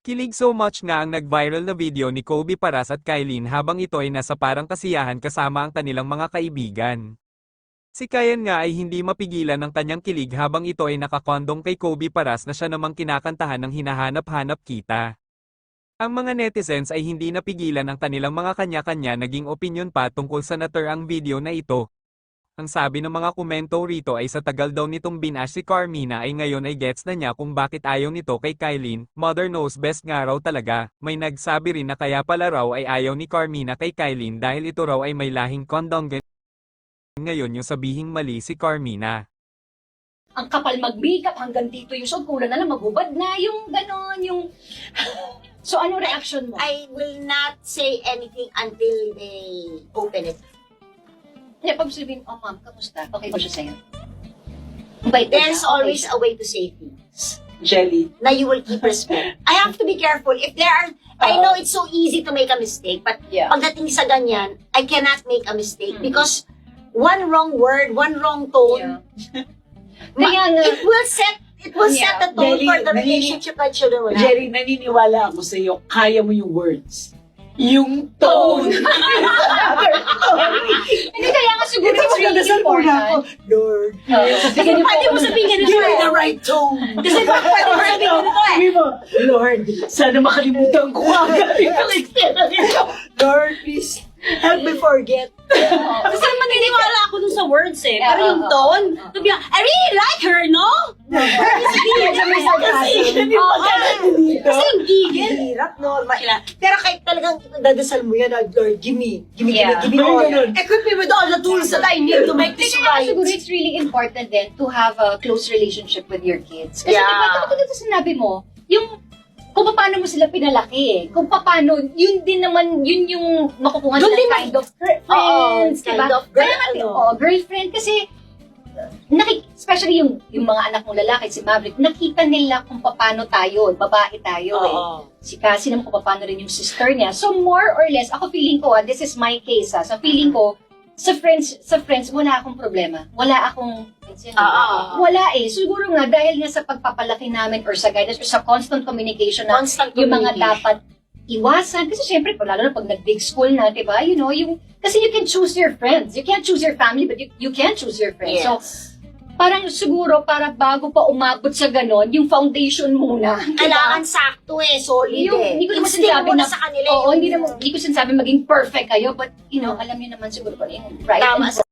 Kilig so much nga ang nag-viral na video ni Kobe Paras at Kylene habang ito ay nasa parang kasiyahan kasama ang kanilang mga kaibigan. Si Kyan nga ay hindi mapigilan ng kanyang kilig habang ito ay nakakondong kay Kobe Paras na siya namang kinakantahan ng hinahanap-hanap kita. Ang mga netizens ay hindi napigilan ang kanilang mga kanya-kanya naging opinyon pa tungkol sa naturang video na ito. Ang sabi ng mga komento rito ay sa tagal daw nitong binash si Carmina ay ngayon ay gets na niya kung bakit ayaw nito kay Kylene, mother knows best nga raw talaga. May nagsabi rin na kaya pala raw ay ayaw ni Carmina kay Kylene dahil ito raw ay may lahing kondongen. Ngayon yung sabihing mali si Carmina. Ang kapal mag-makeup hanggang dito yung suot, kulang na lang maghubad na, yung ganon, yung... So, ano reaction mo? I will not say anything until they open it. Kaya pag sabihin, oh ma'am, kamusta? Okay ba siya sa'yo? Bait ba There's siya? always Okay a way to say things. Jelly. Na you will keep respect. I have to be careful. If there are, I know it's so easy to make a mistake, but Yeah. pagdating sa ganyan, I cannot make a mistake because one wrong word, one wrong tone, Kaya nga, it will set the tone Jelly, for the relationship my children will have. Jelly, naniniwala ako sa iyo, kaya mo yung words. Yung tone. hindi kaya nga siguro it's really important. Lord. Kasi pwede mo sabihin ganito Give me eh. the right tone. Kasi pwede mo sabihin ganito eh. Sabi mo, Lord, sana makalimutan ko agad yung eksena nito. Lord, please, help me forget. Kasi maniniwala ako dun sa words eh. Pero yung Oo. tone, sabi niya, I really like her, no? Kasi yun yung maganda dito. Kasi yung gigil. Hirap, no? Pero kahit talagang dadasal mo yan, Lord, give me Yeah. all. Ganun. Equip me with all the tools that I need to make this Kaya nga right. siguro it's really important then to have a close relationship with your kids. Kasi Yeah. diba, ito sinabi mo, yung kung paano mo sila pinalaki eh. Kung paano, yun din naman, yun yung makukuha Doon nila din kind of friends, kind diba? of Kaya nga, girlfriend, kasi, especially yung mga anak mong lalaki, si Maverick, nakita nila kung paano tayo, babae tayo eh. Si Cassie naman kung paano rin yung sister niya. So more or less, ako feeling ko, this is my case sa feeling ko, sa friends, wala akong problema. Wala akong, wala eh. Siguro nga, dahil nga sa pagpapalaki namin or sa guidance or sa constant communication na Constant yung mga communication. dapat iwasan. Kasi syempre, lalo na pag nag-big school na, diba? You know, kasi you can choose your friends. You can't choose your family, but you can choose your friends. So, parang siguro, para bago pa umabot sa ganon, yung foundation muna. Kailangan sakto eh, solid eh. Hindi ko naman Instill sinasabi mo na, na sa kanila oo, yung- hindi ko sinasabi maging perfect kayo, but, you know, alam niyo naman siguro kung yung right Tama and